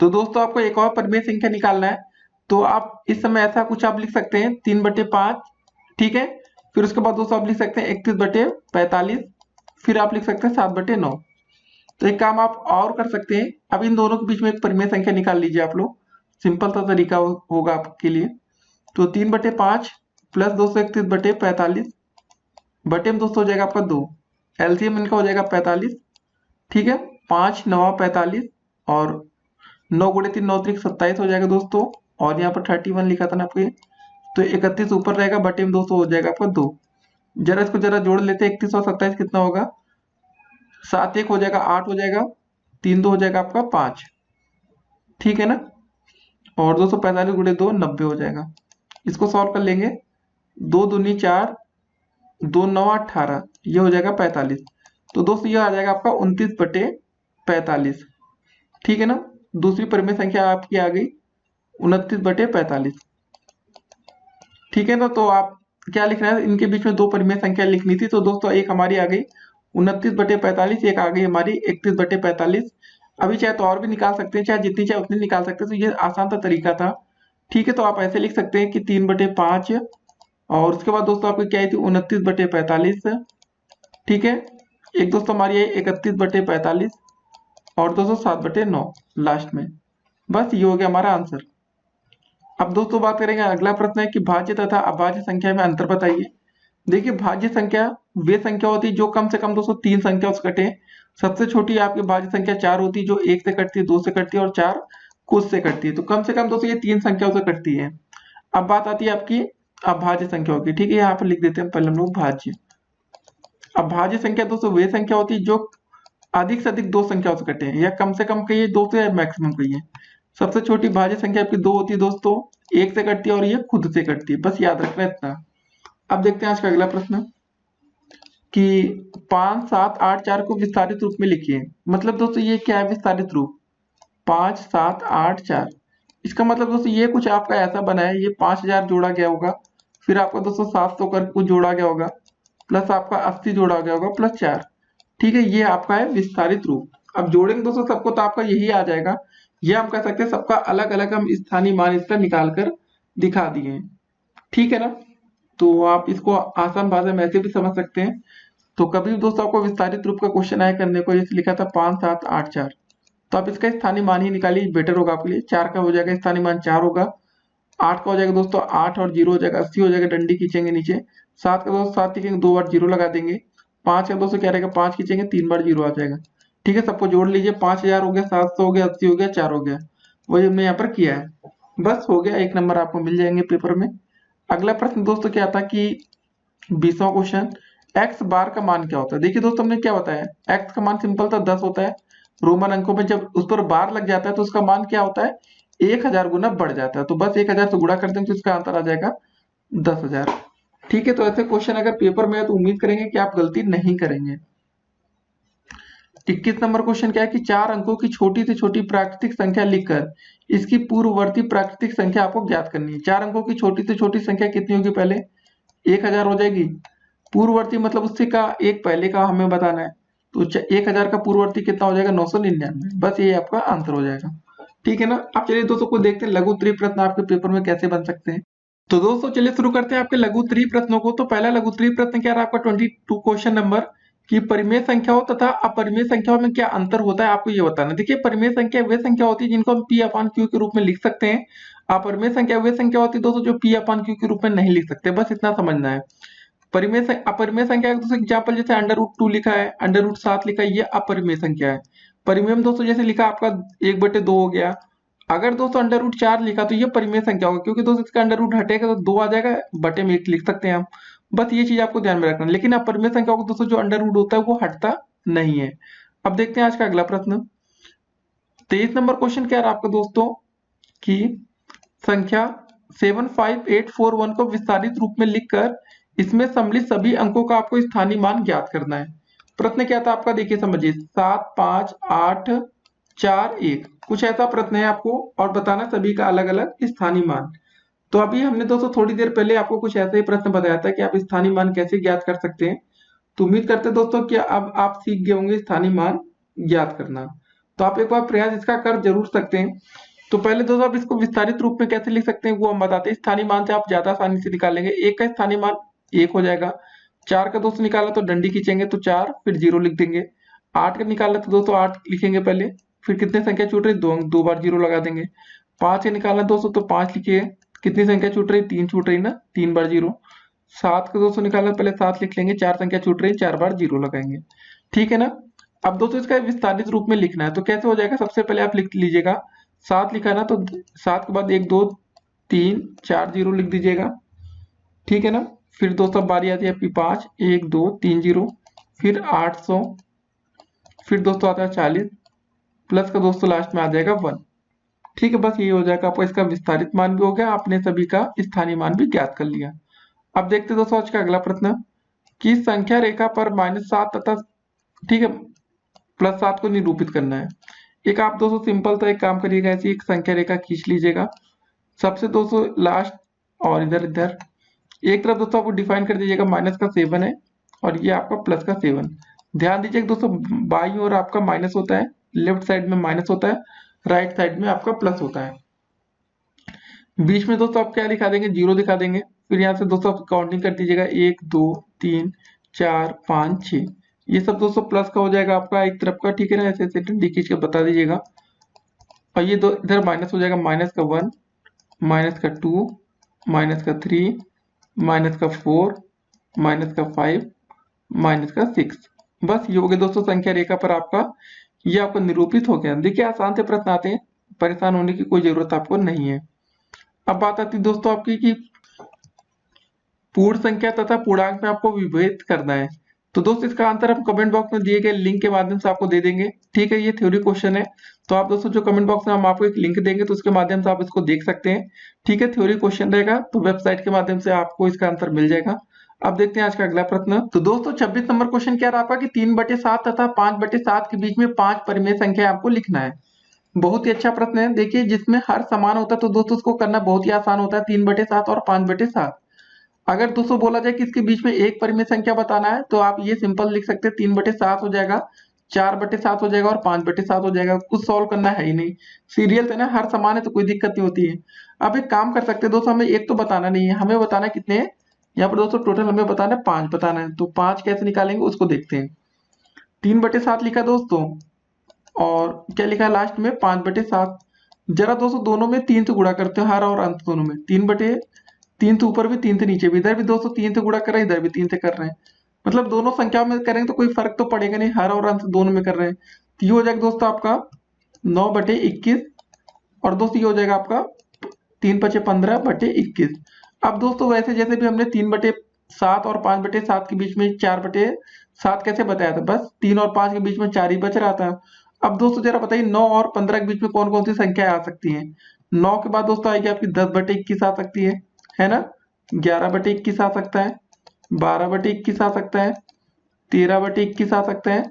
तो दोस्तों आपको एक और परिमेय संख्या निकालना है, तो आप इस समय ऐसा कुछ आप लिख सकते हैं 3/5। ठीक है, फिर उसके बाद दोस्तों आप लिख सकते हैं 31/45, फिर आप लिख सकते हैं 7/9। तो एक काम आप और कर सकते हैं, अब इन दोनों के बीच में एक परिमेय संख्या निकाल लीजिए आप लोग, सिंपल सा तरीका होगा आपके लिए। तो 3/5 प्लस 231/45 बटे में दोस्तों हो जाएगा आपका 2, एलसीएम इनका हो जाएगा 45। ठीक है, 5 9 45 और 9 गुणे 3 9 त्रिक 27 हो जाएगा दोस्तों, और यहाँ पर 31 लिखा था ना आपके, तो 31 ऊपर रहेगा, बटे में दोस्तों हो जाएगा आपका 2। जरा इसको जरा जोड़ लेते हैं, 31 और 27 कितना होगा, 7 1 हो जाएगा 8 हो जाएगा, 3 2 हो जाएगा आपका 5। ठीक है ना, और 245 गुणे 2 90 हो जाएगा। इसको सॉल्व कर लेंगे, 2 दूनी 4, 2 9 18, ये हो जाएगा 45। तो दोस्तों ये आ जाएगा आपका 29/45। ठीक है ना, दूसरी परिमेय संख्या आपकी आ गई 29/45। ठीक है ना, तो आप क्या लिखना है, इनके बीच में दो परिमेय संख्या लिखनी थी, तो दोस्तों एक हमारी आ गई 29/45, एक आ गई हमारी 31/45। अभी चाहे तो और भी निकाल सकते हैं, चाहे जितनी चाहे उतनी निकाल सकते हैं, तो ये आसान सा तरीका था। ठीक है, तो आप ऐसे लिख सकते हैं कि 3/5 और उसके बाद दोस्तों आपकी क्या आई थी 29/45। ठीक है, एक दोस्तों हमारी है 31/45 और दोस्तों 7/9 लास्ट में। बस ये हो गया हमारा आंसर। अब दोस्तों बात करेंगे, अगला प्रश्न है कि भाज्य तथा अभाज्य संख्या में अंतर बताइए। देखिए भाज्य संख्या वे संख्या होती है जो कम से कम दोस्तों 3 संख्या से कटे। सबसे छोटी आपकी भाज्य संख्या 4 होती है, जो 1 से कटती है, 2 से कटती है और 4 खुद से कटती है। तो कम से कम दोस्तों ये 3 संख्याओं से कटती है। अब बात आती है आपकी अभाज्य संख्याओं की। ठीक है, यहाँ पर लिख देते हैं पहले हम लोग भाज्य। अभाज्य संख्या दोस्तों वे संख्या होती है जो अधिक से अधिक 2 संख्याओं से कटे, या कम से कम कहिए 2 से मैक्सिमम कहिए। सबसे छोटी भाज्य संख्या आपकी 2 होती है दोस्तों, 1 से कटती है और ये खुद से कटती है, बस याद रखना इतना। अब देखते हैं आज का अगला प्रश्न कि 5 7 8 4 को विस्तारित रूप में लिखिए। मतलब दोस्तों ये क्या है विस्तारित रूप, 5 7 8 4। इसका मतलब दोस्तों ये कुछ आपका ऐसा बना है, ये 5000 जोड़ा गया होगा, फिर आपका दोस्तों 700 करके कुछ जोड़ा गया होगा, प्लस आपका 80 जोड़ा गया होगा, प्लस 4। ठीक है, ये आपका है विस्तारित रूप। अब जोड़ेंगे दोस्तों सबको तो आपका यही आ जाएगा। ये हम कह सकते हैं सबका अलग अलग हम स्थानीय मान इसका निकाल कर दिखा दिए। ठीक है ना, तो आप इसको आसान भाषा में ऐसे भी समझ सकते हैं तो कभी भी दोस्तों आपको विस्तारित रूप का क्वेश्चन आया करने को, जैसे लिखा था 5 7 8 4, तो आप इसका स्थानीय मान ही निकालिए, बेटर होगा आपके लिए। 4 का हो जाएगा स्थानीय मान 4 होगा, 8 का हो जाएगा दोस्तों 8 और 0 हो जाएगा 80 हो जाएगा, डंडी खींचेंगे नीचे। 7 का दोस्तों 7 लिखेंगे, 2 बार 0 लगा देंगे। 5 का दोस्तों क्या रहेगा, 5 खींचेंगे 3 बार 0 आ जाएगा। ठीक है, सबको जोड़ लीजिए, 5000 हो गया, 700 हो गया, 80 हो गया, 4 हो गया, वही हमने यहाँ पर किया है। बस हो गया, 1 नंबर आपको मिल जाएंगे पेपर में। अगला प्रश्न दोस्तों क्या था कि 20वां क्वेश्चन, एक्स बार का मान क्या होता है। देखिए दोस्तों हमने क्या बताया, एक्स का मान सिंपल था 10 होता है। रोमन अंकों में जब उस पर बार लग जाता है तो उसका मान क्या होता है, 1000 गुना बढ़ जाता है। तो बस 1000 से गुणा करते हैं तो इसका आंसर आ जाएगा 10,000। ठीक है, तो ऐसे क्वेश्चन अगर पेपर में है तो उम्मीद करेंगे कि आप गलती नहीं करेंगे। 21 नंबर क्वेश्चन क्या है कि 4 अंकों की छोटी से छोटी प्राकृतिक संख्या लिखकर इसकी पूर्ववर्ती प्राकृतिक संख्या आपको ज्ञात करनी है। 4 अंकों की छोटी से छोटी संख्या कितनी होगी, पहले 1000 हो जाएगी। पूर्ववर्ती मतलब उससे का एक पहले का हमें बताना है, तो 1000 का पूर्ववर्ती कितना हो जाएगा, 999। बस ये आपका आंसर हो जाएगा। ठीक है ना। अब चलिए दोस्तों को देखते हैं लघु उत्तरीय प्रश्न आपके पेपर में कैसे बन सकते हैं। तो दोस्तों चलिए शुरू करते हैं आपके लघु उत्तरीय प्रश्नों को। तो पहला लघु उत्तरीय प्रश्न क्या रहा आपका 22 क्वेश्चन नंबर, कि परिमेय संख्याओं तथा अपरिमेय संख्याओं में क्या अंतर होता है आपको ये बताना। देखिए परिमेय संख्या वे संख्या होती है जिनको हम पी अपान क्यू के रूप में लिख सकते हैं। अपरिमेय संख्या वे संख्या होती है दोस्तों जो पी अपान क्यू के रूप में नहीं लिख सकते, बस इतना समझना है। परिमेय अपरिमेय संख्या का दोस्तों एग्जाम्पल जैसे अंडर रूट 2 लिखा है, अंडर रूट 7 लिखा है, ये अपरिमेय संख्या है। परिमेय में दोस्तों जैसे लिखा आपका 1/2 हो गया। अगर दोस्तों अंडर रूट 4 लिखा तो ये परिमेय संख्या होगा, क्योंकि दोस्तों इसका अंडर रूट हटेगा तो 2 आ जाएगा, बटे में 1 लिख सकते हैं हम। बस ये चीज आपको ध्यान में रखना। लेकिन अपरिमेय संख्या को दोस्तों जो अंडर रूट होता है वो हटता नहीं है। अब देखते हैं आज का अगला प्रश्न। 23 नंबर क्वेश्चन क्या रहा आपका दोस्तों कि संख्या 75841 को विस्तारित रूप में लिखकर इसमें सम्मिलित सभी अंकों का आपको स्थानीय मान ज्ञात करना है। प्रश्न क्या था आपका, देखिए समझिए, 7 5 8 4 1, कुछ ऐसा प्रश्न है आपको, और बताना सभी का अलग अलग स्थानीय मान। तो अभी हमने दोस्तों थोड़ी देर पहले आपको कुछ ऐसा ही प्रश्न बताया था कि आप स्थानीय मान कैसे ज्ञात कर सकते हैं। तो उम्मीद करते हैं दोस्तों कि अब आप सीख गए होंगे स्थानीय मान ज्ञात करना। तो आप एक बार प्रयास इसका कर जरूर सकते हैं। तो पहले दोस्तों आप इसको विस्तारित रूप में कैसे लिख सकते हैं वो हम बताते हैं। स्थानीय मान से आप ज्यादा आसानी से निकालेंगे। 1 का स्थानीय मान 1 हो जाएगा। 4 का दोस्तों निकाला तो डंडी खींचेंगे तो 4, फिर 0 लिख देंगे। 8 का निकाला तो दोस्तों 8 लिखेंगे पहले, फिर कितने संख्या छूट रही, 2 बार 0 लगा देंगे। 5 का निकालना दोस्तों तो 5 लिखिए, कितनी संख्या छूट रही, 3 छूट रही ना, 3 बार 0। 7 का दोस्तों निकालना पहले 7 लिख लेंगे, 4 संख्या छूट रही, 4 बार 0 लगाएंगे। ठीक है ना। अब दोस्तों इसका विस्तारित रूप में लिखना है तो कैसे हो जाएगा, सबसे पहले आप लिख लीजिएगा, 7 लिखा ना तो 7 के बाद 1 2 3 4 0 लिख दीजिएगा। ठीक है ना। फिर दोस्तों बारी आती है आपकी 5 1 2 3 0, फिर 800, फिर दोस्तों आता है 40, प्लस का दोस्तों लास्ट में आ जाएगा 1। ठीक है, बस ये हो जाएगा आपका, इसका विस्तारित मान भी हो गया, आपने सभी का स्थानीय मान भी ज्ञात कर लिया। अब देखते हैं दोस्तों आज का अगला प्रश्न कि संख्या रेखा पर -7 तथा ठीक है +7 को निरूपित करना है। एक आप दोस्तों सिंपल सा एक काम करिएगा, ऐसी एक संख्या रेखा खींच लीजिएगा, सबसे दोस्तों लास्ट और इधर इधर एक तरफ दोस्तों आपको डिफाइन कर दीजिएगा -7 है और ये आपका +7। ध्यान दीजिए दोस्तों बाई और आपका माइनस होता है, लेफ्ट साइड में माइनस होता है, राइट साइड में आपका प्लस होता है। बीच में दोस्तों आप क्या दिखा देंगे, 0 दिखा देंगे। फिर यहाँ से दोस्तों आप काउंटिंग कर दीजिएगा, 1 2 3 4 5 6, ये सब दोस्तों प्लस का हो जाएगा आपका एक तरफ का। ठीक है ना, ऐसे ऐसे डंडी खींच के बता दीजिएगा। और ये दो इधर माइनस हो जाएगा, -1 -2 -3 -4 -5 -6। बस ये हो गया दोस्तों संख्या रेखा पर आपका, ये आपका निरूपित हो गया। देखिए आसान से प्रश्न आते हैं, परेशान होने की कोई जरूरत आपको नहीं है। अब बात आती है दोस्तों आपकी कि पूर्ण संख्या तथा पूर्णांक में आपको विभेद करना है। तो दोस्तों इसका आंसर हम कमेंट बॉक्स में दिए गए लिंक के माध्यम से आपको दे देंगे। ठीक है, ये थ्योरी क्वेश्चन है, तो आप दोस्तों जो कमेंट बॉक्स में हम आपको एक लिंक देंगे तो उसके माध्यम से आप इसको देख सकते हैं। ठीक है, थ्योरी क्वेश्चन रहेगा तो वेबसाइट के माध्यम से आपको इसका आंसर मिल जाएगा। अब देखते हैं आज का अगला प्रश्न। तो दोस्तों 26 नंबर क्वेश्चन क्या रहा आपका कि 3/7 तथा 5/7 के बीच में 5 परिमेय संख्या आपको लिखना है। बहुत ही अच्छा प्रश्न है। देखिए जिसमें हर समान होता है तो दोस्तों उसको करना बहुत ही आसान होता है, 3/7 और 5/7। अगर दोस्तों बोला जाए कि इसके बीच में एक परिमेय संख्या बताना है तो आप ये सिंपल लिख सकते हैं, 3/7 हो जाएगा, 4/7 हो जाएगा और 5/7 हो जाएगा। कुछ सॉल्व करना है ही नहीं, सीरियल है ना, हर समान है तो कोई दिक्कत नहीं होती है। अब एक काम कर सकते हैं दोस्तों, हमें एक तो बताना नहीं है, हमें बताना कितने, यहाँ पर दोस्तों टोटल हमें बताना है 5 बताना है, तो 5 कैसे निकालेंगे उसको देखते हैं। 3/7 लिखा दोस्तों, और क्या लिखा है लास्ट में 5/7। जरा दोस्तों दोनों में 3 से गुणा करते हैं, हर और अंत दोनों में। 3/3 से ऊपर भी 3 से नीचे भी, इधर भी दोस्तों 3 से गुणा कर रहे हैं, इधर भी 3 से कर रहे हैं। मतलब दोनों संख्याओं में करेंगे तो कोई फर्क तो पड़ेगा नहीं, हर और अंत दोनों में कर रहे हैं। तो ये हो जाएगा दोस्तों आपका 9/21, और दोस्तों ये हो जाएगा आपका 3×5 = 15/21। अब दोस्तों वैसे जैसे भी हमने 3/7 और 5/7 के बीच में 4/7 कैसे बताया था, बस 3 और 5 के बीच में 4 ही बच रहा था। अब दोस्तों जरा बताइए 9 और 15 के बीच में कौन कौन सी संख्याएं आ सकती हैं। 9 के बाद दोस्तों आएगी आपकी 10/21 आ सकती है ना। 11/21 आ सकता है, 12/21 आ सकता है, 13/21 आ सकता है,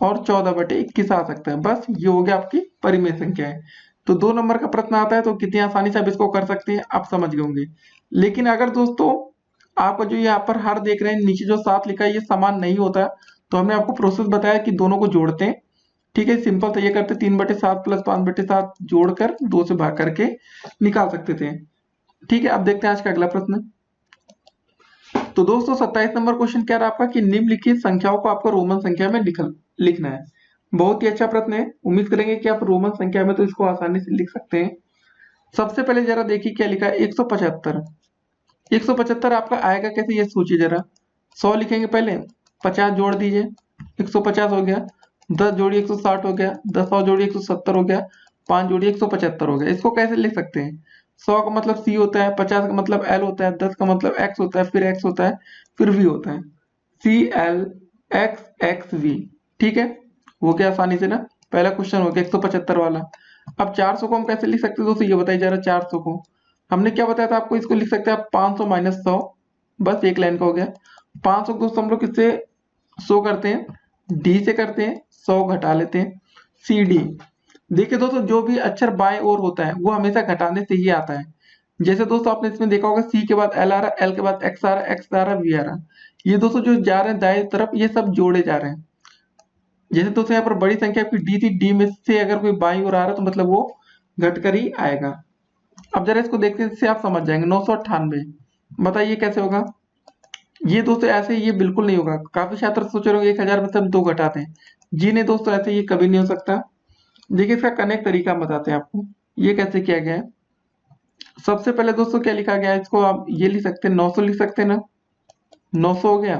और 14/21 आ सकता है। बस ये हो गया आपकी परिमेय संख्या है। तो 2 नंबर का प्रश्न आता है तो कितनी आसानी से आप इसको कर सकते हैं, आप समझ गए होंगे। लेकिन अगर दोस्तों आपका जो यहाँ पर हर देख रहे हैं नीचे जो 7 लिखा है ये समान नहीं होता, तो हमने आपको प्रोसेस बताया कि दोनों को जोड़ते हैं। ठीक है, सिंपल तो ये करते 3/7 प्लस 5/7 जोड़कर 2 से भाग करके निकाल सकते थे। ठीक है, अब देखते हैं आज का अगला प्रश्न। तो दोस्तों 27 नंबर क्वेश्चन क्या रहा आपका कि निम्नलिखित संख्याओं को आपको रोमन संख्या में लिखना है। बहुत ही अच्छा प्रश्न है, उम्मीद करेंगे कि आप रोमन संख्या में तो इसको आसानी से लिख सकते हैं। सबसे पहले जरा देखिए क्या लिखा है, 175। 175 आपका आएगा कैसे ये सोचिए जरा। 100 लिखेंगे पहले, 50 जोड़ दीजिए, 150 हो गया। 10 जोड़िए 160 हो गया, 10 और जोड़िए 170 हो गया, 5 जोड़िए 175 हो गया। इसको कैसे लिख सकते हैं, 100 का मतलब सी होता है, 50 का मतलब एल होता है, 10 का मतलब एक्स होता है, फिर एक्स होता है, फिर वी होता है। CL(x(x)V। ठीक है, वो क्या आसानी से ना, पहला क्वेश्चन हो गया 175 वाला। अब 400 को हम कैसे लिख सकते हैं दोस्तों, ये बताइए जरा। 400 को हमने क्या बताया था आपको, इसको लिख सकते हैं आप 500 - 100, बस एक लाइन का हो गया। 500 को दोस्तों हम लोग किससे 100 करते हैं, डी से करते हैं, 100 घटा लेते हैं, CD। देखिए दोस्तों जो भी अक्षर बाएं ओर होता है वो हमेशा घटाने से ही आता है। जैसे दोस्तों आपने इसमें देखा होगा C के बाद L आ रहा है, L के बाद X आ रहा है, X आ रहा है, V आ रहा है। ये दोस्तों जो जा रहे हैं दाएं तरफ ये सब जोड़े जा रहे हैं। जैसे दोस्तों यहाँ पर बड़ी संख्या आपकी D थी, D में से अगर कोई बाईं ओर आ रहा है तो मतलब वो घटकर ही आएगा। अब जरा इसको देखते हैं, इससे आप समझ जाएंगे। 998 बताइए कैसे होगा। ये दोस्तों ऐसे ये बिल्कुल नहीं होगा। काफी छात्र सोच रहे होंगे 1000 में से हम 2 घटाते हैं, जी नहीं दोस्तों, ऐसे ये कभी नहीं हो सकता। देखिए इसका कनेक्ट तरीका हम बताते हैं आपको, ये कैसे किया गया है। सबसे पहले दोस्तों क्या लिखा गया है, इसको आप ये लिख सकते हैं, 900 लिख सकते हैं ना, 900 हो गया।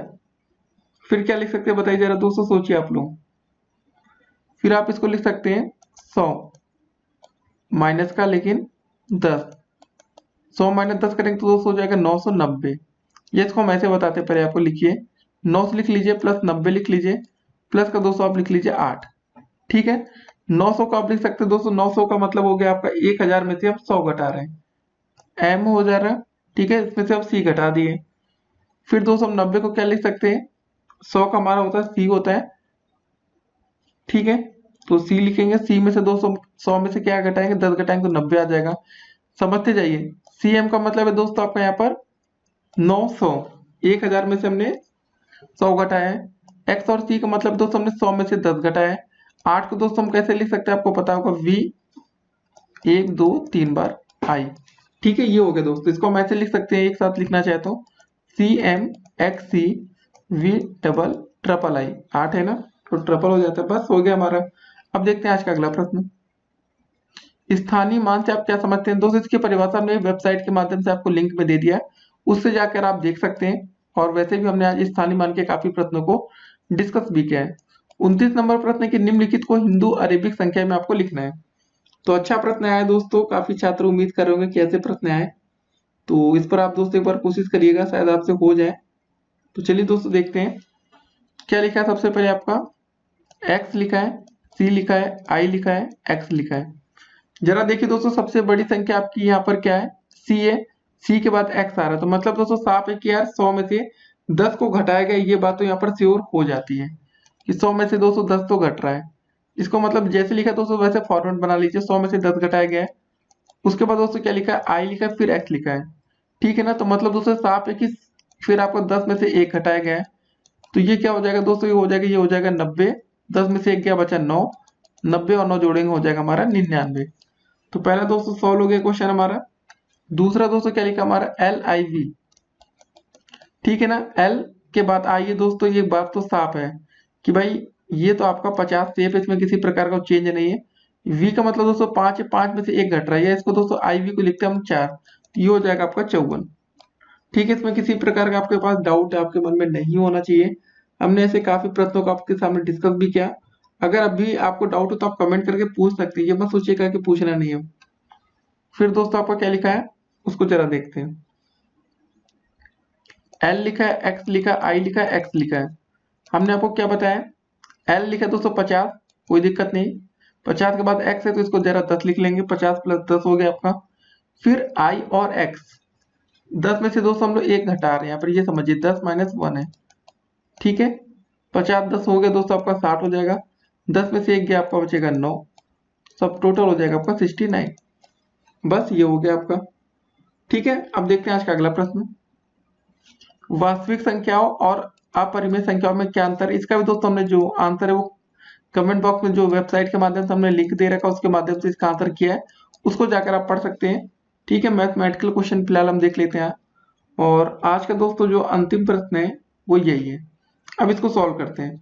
फिर क्या लिख सकते हैं बताइए जरा दोस्तों, सोचिए आप लोग। फिर आप इसको लिख सकते हैं 100 माइनस का लेकिन 10, 100 - 10 करेंगे तो दोस्तों हो जाएगा 990। ये इसको हम ऐसे बताते हैं, पहले आपको लिखिए 900 लिख लीजिए, प्लस 90 लिख लीजिए, प्लस का 200 आप लिख लीजिए 8। ठीक है, 900 का आप लिख सकते हैं दोस्तों, 900 का मतलब हो गया आपका 1000 में से हम 100 घटा रहे हैं, M हो जा रहा है। ठीक है, इसमें से आप C घटा दिए। फिर दोस्तों हम 90 को क्या लिख सकते हैं, 100 का हमारा होता है C होता है। ठीक है, तो C लिखेंगे, C में से 200 100 में से क्या घटाएंगे, 10 घटाएंगे तो 90 आ जाएगा। समझते जाइए, CM का मतलब है दोस्तों आपका यहाँ पर 900, 1000 में से हमने 100 घटाया है। X और C का मतलब दोस्तों हमने 100 में से 10 घटाया है। 8 को दोस्तों हम कैसे लिख सकते हैं, आपको पता होगा V 1 2 3 बार I। ठीक है, ये हो गया दोस्तों। इसको हम ऐसे लिख सकते हैं, एक साथ लिखना चाहे तो CM(x)C(V)∼I। 8 है ना, तो ट्रिपल हो जाता है, बस हो गया हमारा। अब देखते हैं आज का अगला प्रश्न। स्थानीय मान से आप क्या समझते हैं दोस्तों, इसकी परिभाषा हमने वेबसाइट के माध्यम से आपको लिंक में दे दिया है, उससे जाकर आप देख सकते हैं। और वैसे भी हमने आज स्थानीय मान के काफी प्रश्नों को डिस्कस भी किया है। 29 नंबर प्रश्न है कि निम्नलिखित को हिंदू अरेबिक संख्या में आपको लिखना है। तो अच्छा प्रश्न आया है दोस्तों, काफी छात्र उम्मीद कर रहे होंगे कि ऐसे प्रश्न आए, तो इस पर आप दोस्तों एक बार कोशिश करिएगा, शायद आपसे हो जाए। तो चलिए दोस्तों देखते हैं क्या लिखा है। सबसे पहले आपका X लिखा है, C लिखा है, I लिखा है, X लिखा है। जरा देखिए दोस्तों, सबसे बड़ी संख्या आपकी यहाँ पर क्या है, C है। C के बाद X आ रहा है, तो मतलब दोस्तों साफ है कि यार 100 में से 10 को घटाया गया, ये बात तो यहाँ पर श्योर हो जाती है कि 100 में से दोस्तों 10 तो घट रहा है। इसको मतलब जैसे लिखा दोस्तों वैसे फॉर्मेट बना लीजिए, 100 में से 10 घटाया गया है। उसके बाद दोस्तों क्या लिखा है, I लिखा है, फिर X लिखा है। ठीक है ना, तो मतलब दोस्तों साफ है कि फिर आपको 10 में से 1 घटाया गया है, तो ये क्या हो जाएगा दोस्तों, ये हो जाएगा, ये हो जाएगा 90। 10 में से 1 गया, बचा 9, 90 और 9 जोड़ेंगे हो जाएगा हमारा 99। तो पहला दोस्तों सॉल्व हो गया क्वेश्चन हमारा। दूसरा दोस्तों क्या लिखा हमारा, LIV। ठीक है ना। एल के बाद आइए दोस्तों, ये बात तो साफ है कि भाई ये तो आपका 50 सेफ है, इसमें किसी प्रकार का चेंज नहीं है। वी का मतलब दोस्तों 5 है, 5 में से एक घट रहा है, इसको दोस्तों आई वी को लिखते हैं हम 4, तो ये हो जाएगा आपका 54। ठीक है, इसमें किसी प्रकार का आपके पास डाउट आपके मन में नहीं होना चाहिए। हमने ऐसे काफी प्रश्नों को आपके सामने डिस्कस भी किया। अगर अभी आपको डाउट हो तो आप कमेंट करके पूछ सकते हैं, ये मत सोचिएगा कि पूछना नहीं है। फिर दोस्तों आपका क्या लिखा है उसको जरा देखते हैं। एल लिखा है, एक्स लिखा है, आई लिखा है, एक्स लिखा है। हमने आपको क्या बताया, एल लिखा है दोस्तों 50, कोई दिक्कत नहीं। 50 के बाद एक्स है तो इसको जरा 10 लिख लेंगे, 50 प्लस 10 हो गया आपका। फिर आई और एक्स, 10 में से दोस्तों हम लोग एक घटा रहे हैं, यहाँ पर ये समझिए 10 माइनस 1 है। ठीक है, 50 10 हो गया दोस्तों आपका 60 हो जाएगा। 10 में से एक गया आपका बचेगा 9, सब टोटल हो जाएगा आपका 69। बस ये हो गया आपका। ठीक है, अब देखते हैं आज का अगला प्रश्न। वास्तविक संख्याओं और अपरिमेय संख्याओं में क्या अंतर है, इसका भी दोस्तों हमने जो आंसर है वो कमेंट बॉक्स में जो वेबसाइट के माध्यम से हमने लिंक दे रखा है उसके माध्यम से इसका आंसर किया है, उसको जाकर आप पढ़ सकते हैं। ठीक है, मैथमेटिकल क्वेश्चन फिलहाल हम देख लेते हैं। और आज का दोस्तों जो अंतिम प्रश्न है वो यही है, अब इसको सॉल्व करते हैं।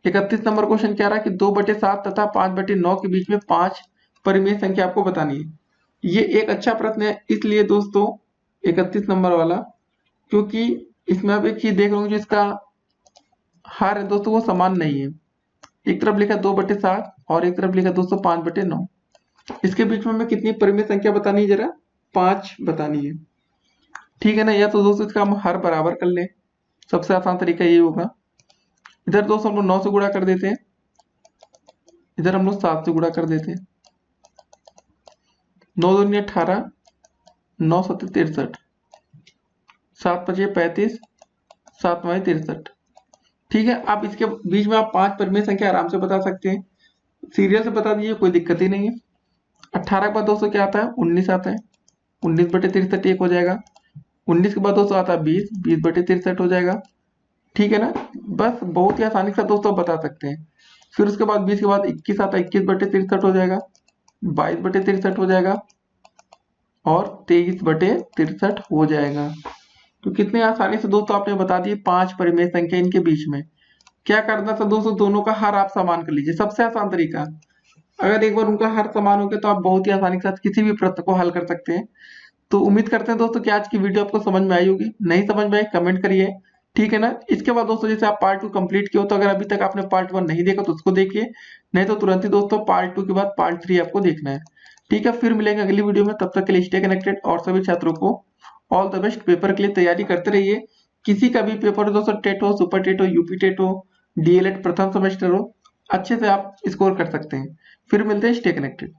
31 नंबर क्वेश्चन कह रहा है कि 2/7 तथा 5/9 के बीच में 5 परिमेय संख्या आपको बतानी है। ये एक अच्छा प्रश्न है इसलिए दोस्तों 31 नंबर वाला, क्योंकि इसमें आप एक चीज देख रहे हो जो इसका हार है दोस्तों वो समान नहीं है। एक तरफ लिखा 2/7 और एक तरफ लिखा दोस्तों 5/9। इसके बीच में हमें कितनी परिमेय संख्या बतानी है, जरा 5 बतानी है। ठीक है ना, या तो दोस्तों इसका हम हर बराबर कर ले, सबसे आसान तरीका ये होगा। इधर दोस्तों हम लोग 9 से गुणा कर देते हैं, इधर हम लोग 7 से गुणा कर देते हैं। 9 दूनी 18, 9 7 63, 7 5 35, 7 9 63। ठीक है, आप इसके बीच में आप 5 परिमेय संख्या आराम से बता सकते हैं, सीरियल से बता दीजिए, कोई दिक्कत ही नहीं है। 18 के बाद दोस्तों क्या आता है, 19 आता है, 19/63 एक हो जाएगा। 19 के बाद दोस्तों आता है 20, 20/63 हो जाएगा। ठीक है ना, बस बहुत ही आसानी से दोस्तों बता सकते हैं। फिर उसके बाद 20 के बाद 21 आता है, 21/63 हो जाएगा, 22/63 हो जाएगा और 23/63 हो जाएगा। तो कितने आसानी से दोस्तों आपने बता दिए 5 परिमेय संख्या इनके बीच में। क्या करना था दोस्तों, दोनों का हर आप समान कर लीजिए, सबसे आसान तरीका। अगर एक बार उनका हर समान हो गया तो आप बहुत ही आसानी के साथ किसी भी प्रश्न को हल कर सकते हैं। तो उम्मीद करते हैं दोस्तों कि आज की वीडियो आपको समझ में आई होगी। नहीं समझ में आई कमेंट करिए। ठीक है ना, इसके बाद दोस्तों जैसे आप पार्ट 2 कंप्लीट किया हो, तो अगर अभी तक आपने पार्ट 1 नहीं देखा तो उसको देखिए, नहीं तो तुरंत ही दोस्तों पार्ट 2 के बाद पार्ट 3 आपको देखना है। ठीक है, फिर मिलेंगे अगली वीडियो में, तब तक के लिए स्टे कनेक्टेड और सभी छात्रों को ऑल द बेस्ट। पेपर के लिए तैयारी करते रहिए, किसी का भी पेपर हो दोस्तों, टेट हो, सुपर टेट हो, यूपी टेट हो, डीएलएड प्रथम सेमेस्टर हो, अच्छे से आप स्कोर कर सकते हैं। फिर मिलते हैं, स्टे कनेक्टेड।